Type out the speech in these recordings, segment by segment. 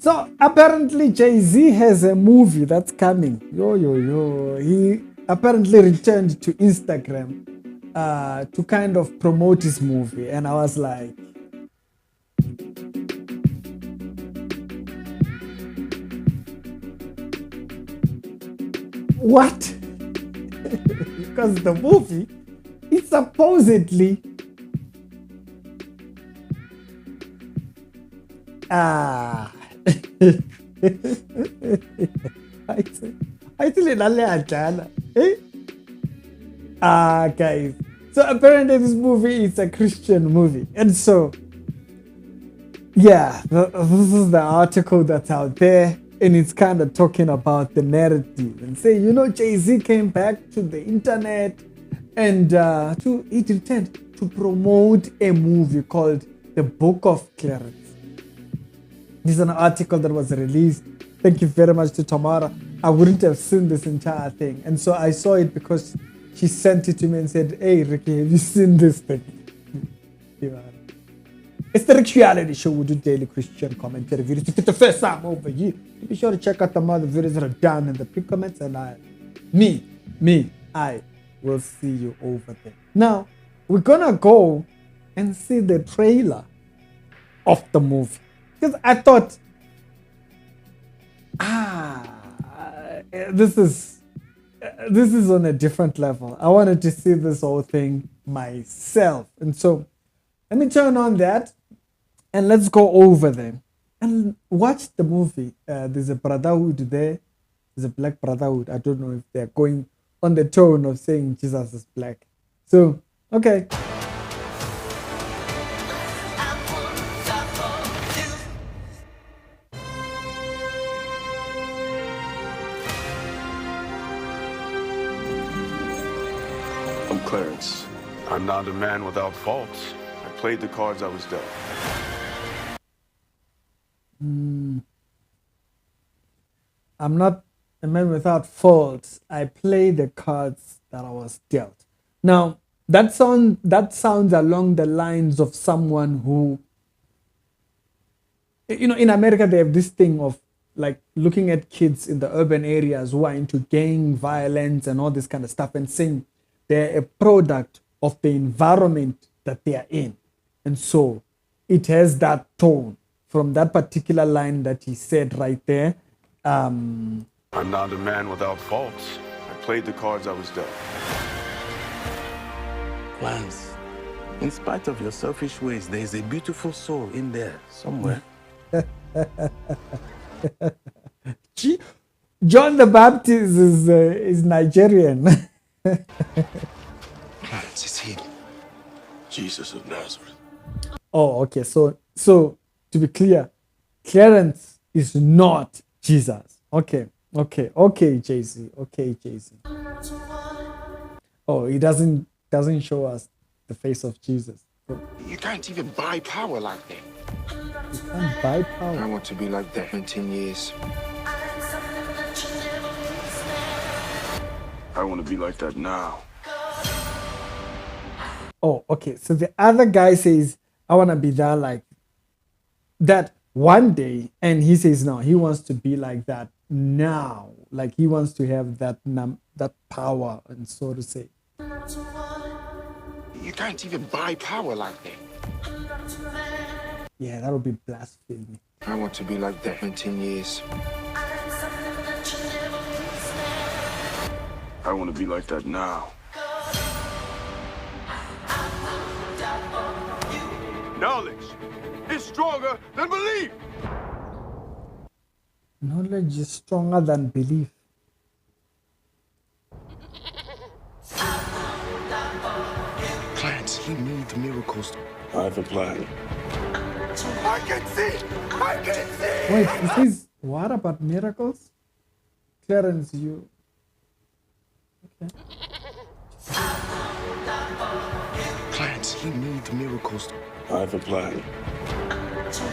So apparently Jay-Z has a movie that's coming. He apparently returned to Instagram to kind of promote his movie. And I was like, what? Because the movie is supposedly guys. So apparently this movie is a Christian movie. And so, yeah, this is the article that's out there. And it's kind of talking about the narrative and say, Jay-Z came back to the internet and he returned to promote a movie called The Book of Clarence. This is an article that was released. Thank you very much to Tamara. I wouldn't have seen this entire thing. And so I saw it because she sent it to me and said, hey, Ricky, have you seen this thing? It's the Rick Reality Show. We do daily Christian commentary videos. If it's the first time over here, be sure to check out the other videos that are down in the pick comments. And I will see you over there. Now, we're going to go and see the trailer of the movie. Because I thought, this is on a different level. I wanted to see this whole thing myself. And so let me turn on that and let's go over them and watch the movie. There's a brotherhood there. There's a black brotherhood. I don't know if they're going on the tone of saying Jesus is black. So, okay. I'm Clarence. I'm not a man without faults. I played the cards I was dealt. I'm not a man without faults. I play the cards that I was dealt. Now, that sounds along the lines of someone who, in America, they have this thing of like looking at kids in the urban areas who are into gang violence and all this kind of stuff and saying they're a product of the environment that they are in. And so it has that tone from that particular line that he said right there. I'm not a man without faults. I played the cards I was dealt. Lance, in spite of your selfish ways, there is a beautiful soul in there somewhere. John the Baptist is Nigerian. Clarence, it's him. Jesus of Nazareth. Oh, okay. So to be clear, Clarence is not Jesus. Okay, Jay-Z. Okay, Jay-Z. Oh, he doesn't show us the face of Jesus. You can't even buy power like that. You can't buy power. I want to be like that in 10 years. I want to be like that now. Oh, okay. So the other guy says, I want to be there like that one day. And he says, no, he wants to be like that now. Like he wants to have that power, and so to say. You can't even buy power like that. Yeah, that would be blasphemy. I want to be like that in 10 years. I want to be like that now. Knowledge is stronger than belief. Knowledge is stronger than belief. Clarence, he needs miracles. I have a plan. I can see! Wait, he says, what about miracles? Clarence, you... Okay. Clarence, he needs miracles. I have a plan.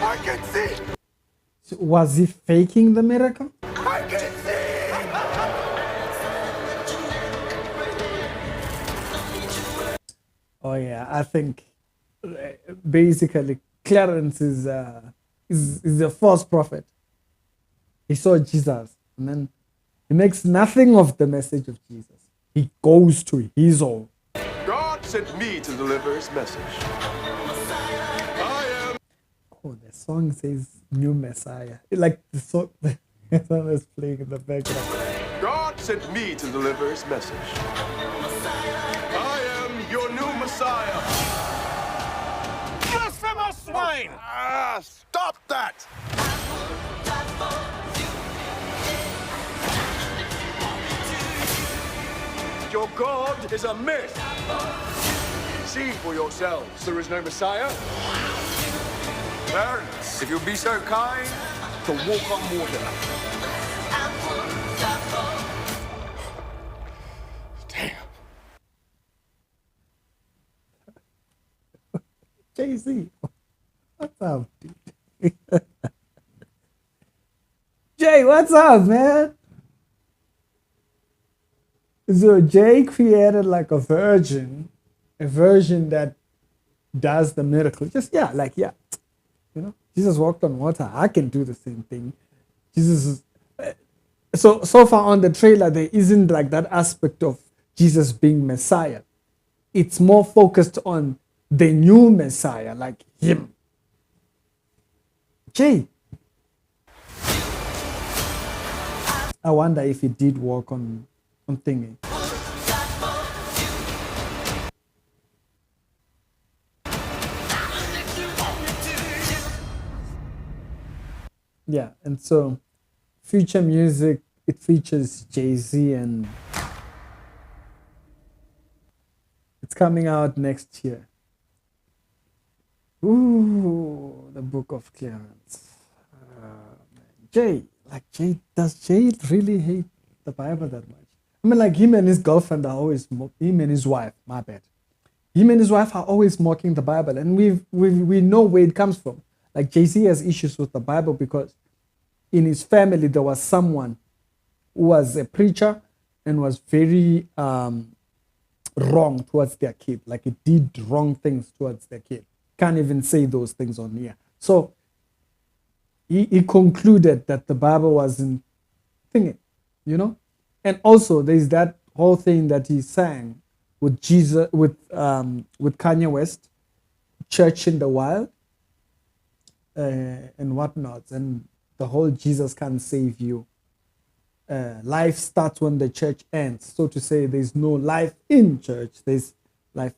I can see! So was he faking the miracle? I can see! Oh yeah, I think basically Clarence is a false prophet. He saw Jesus, and then he makes nothing of the message of Jesus. He goes to his own. God sent me to deliver his message. I am. Oh, the song says new Messiah. Like the song, the song that's playing in the background. God sent me to deliver his message. I am your new Messiah. Blasphemous swine! Ah, stop that! Your God is a myth. See for yourselves, there is no Messiah. Clarence, if you'll be so kind to walk on water. Damn. Jay-Z, what's up, dude? Jay, what's up, man? So Jay created like a version that does the miracle. Just you know, Jesus walked on water. I can do the same thing. Jesus is so far on the trailer there isn't like that aspect of Jesus being Messiah. It's more focused on the new Messiah, like him. Jay, I wonder if he did walk on thingy. Yeah, and so future music, it features Jay-Z, and it's coming out next year. Ooh, the Book of Clarence. Jay, does Jay really hate the Bible that much? I mean, like him and his girlfriend are always, him and his wife, my bad. Him and his wife are always mocking the Bible, and we know where it comes from. Like Jay-Z has issues with the Bible because in his family there was someone who was a preacher and was very wrong towards their kid. Like he did wrong things towards their kid. Can't even say those things on here. So he concluded that the Bible wasn't thinking, you know? And also there's that whole thing that he sang with Jesus, with Kanye West, Church in the Wild, and whatnot, and the whole Jesus can't save you. Life starts when the church ends. So to say, there's no life in church, there's life.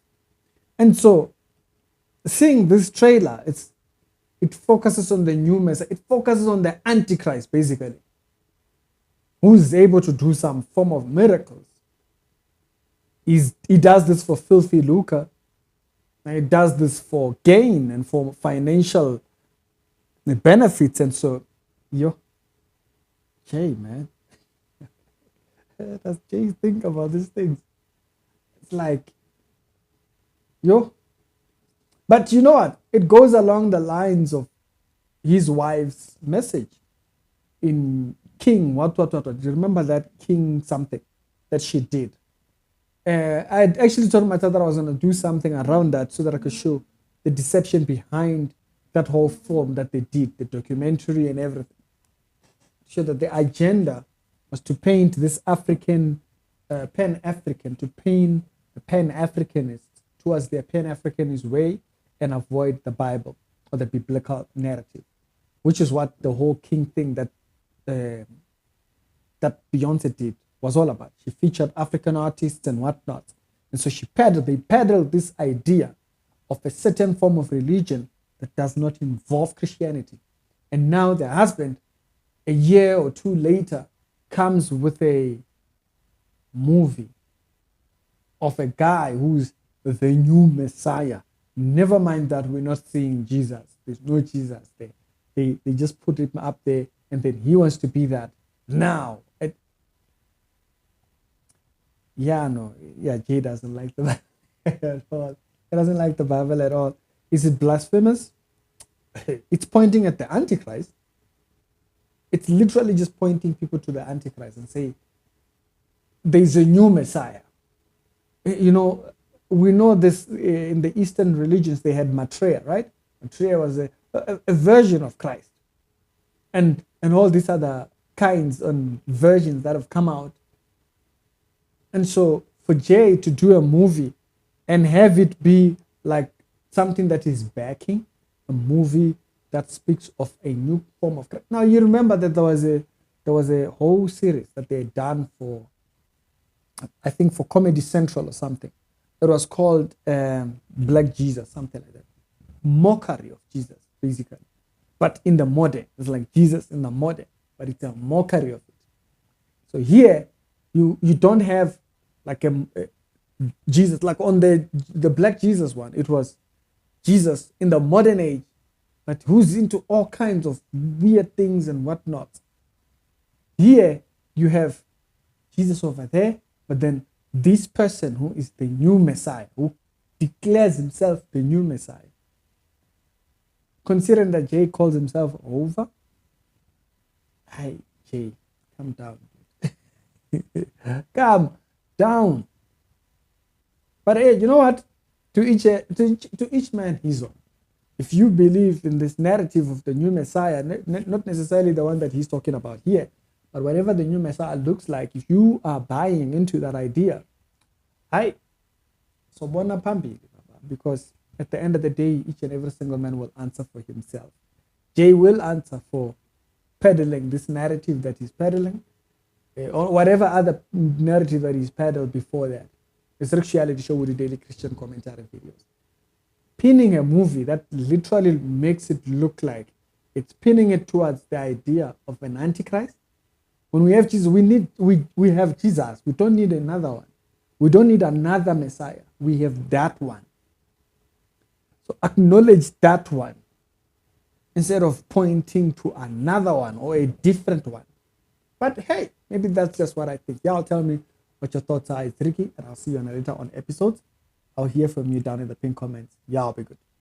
And so seeing this trailer, it focuses on the new Messiah. It focuses on the Antichrist, basically, who's able to do some form of miracles. He does this for filthy lucre. And he does this for gain and for financial benefits. And so, Jay, man, does Jay think about these things? It's like, but you know what? It goes along the lines of his wife's message in King, what. Do you remember that King something that she did? I actually told myself that I was going to do something around that so that I could show the deception behind that whole film that they did, the documentary and everything. Show that the agenda was to paint this African, Pan-African, to paint the Pan-Africanist towards their Pan-Africanist way and avoid the Bible or the biblical narrative, which is what the whole King thing that Beyonce did was all about. She featured African artists and whatnot. And so they peddled this idea of a certain form of religion that does not involve Christianity. And now their husband, a year or two later, comes with a movie of a guy who's the new Messiah. Never mind that we're not seeing Jesus. There's no Jesus there. They just put him up there, and then he wants to be that now. Jay doesn't like the Bible at all. He doesn't like the Bible at all. Is it blasphemous? It's pointing at the Antichrist. It's literally just pointing people to the Antichrist and say, there's a new Messiah. You know, we know this in the Eastern religions, they had Maitreya, right? Maitreya was a version of Christ. And all these other kinds and versions that have come out. And so for Jay to do a movie and have it be like something that is backing a movie that speaks of a new form of Christ. Now you remember that there was a whole series that they had done for, I think, for Comedy Central or something. It was called Black Jesus, something like that. Mockery of Jesus, basically. But in the modern, it's like Jesus in the modern, but it's a mockery of it. So here, you don't have like a Jesus, like on the Black Jesus one, it was Jesus in the modern age, but who's into all kinds of weird things and whatnot. Here, you have Jesus over there, but then this person who is the new Messiah, who declares himself the new Messiah. Considering that Jay calls himself over, hey, Jay, calm down. Calm down. But hey, you know what? To each man his own. If you believe in this narrative of the new Messiah, not necessarily the one that he's talking about here, but whatever the new Messiah looks like, if you are buying into that idea, hi, so bona pambili, because at the end of the day, each and every single man will answer for himself. Jay will answer for peddling this narrative that he's peddling, or whatever other narrative that he's peddled before that. It's reality show with the daily Christian commentary videos. Pinning a movie that literally makes it look like it's pinning it towards the idea of an Antichrist. When we have Jesus, we have Jesus. We don't need another one. We don't need another Messiah. We have that one. So acknowledge that one instead of pointing to another one or a different one. But hey, maybe that's just what I think. Y'all tell me what your thoughts are. It's Ricky, and I'll see you on a later on episodes. I'll hear from you down in the pinned comments. Y'all be good.